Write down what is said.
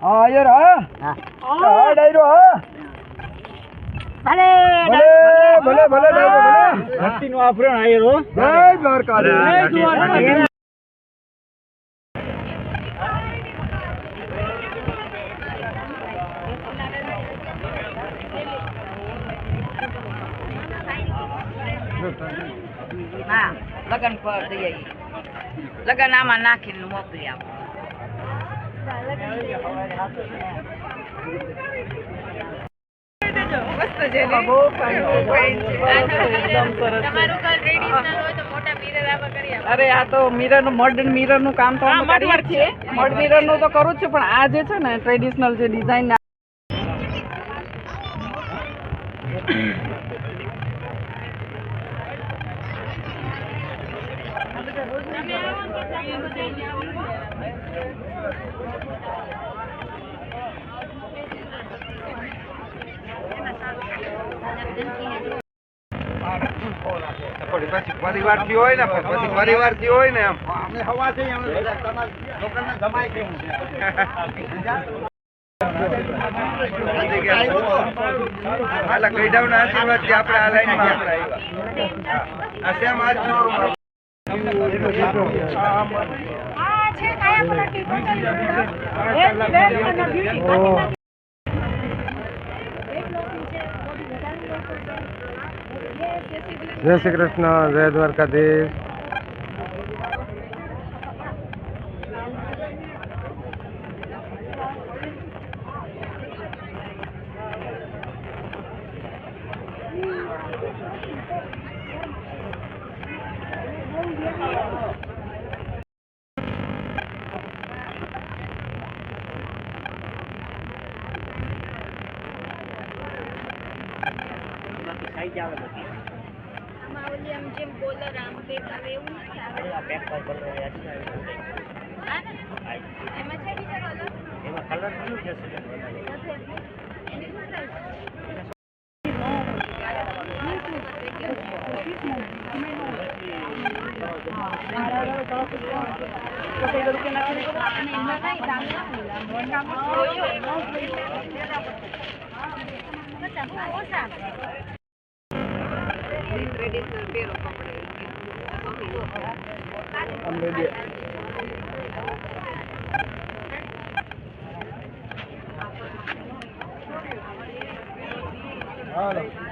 હા યાર હા હા ડાયરો હા ભલે ભલે ભલે ડાયરો ભલે ધરતી નો આભરણ આયરો જય દ્વારકાધીશ જય દ્વારકાધીશ હા લગન પર દઈએ લગન આમાં નાખીને મોકલી આપો અરે આ તો મિરર નું મોડર્ન મિરર નું કામ તો અમે કરીએ છીએ મોડ મિરર નું તો કરું જ છું પણ આ જે છે ને ટ્રેડિશનલ જે ડિઝાઇન પરિવારથી હોય ને પછી પરિવારથી હોય ને એમ અમે હવા છે અમે તમારા લોકોને જમાઈ કેવું છે આલા ગઈડાવના આશીર્વાદથી આપણે આ લાઈનમાં આપણે આવ્યા આ સેમ આજ છે કાયા પલટી જય શ્રી કૃષ્ણ જય દ્વારકાધીશ જેમ બોલર આમ પેક આવે એવું નથી આવે પેક પર બોલર એમાં છે બીજા કલર એમાં કલર બ્લુ છે એની શું સાઈઝ હાલો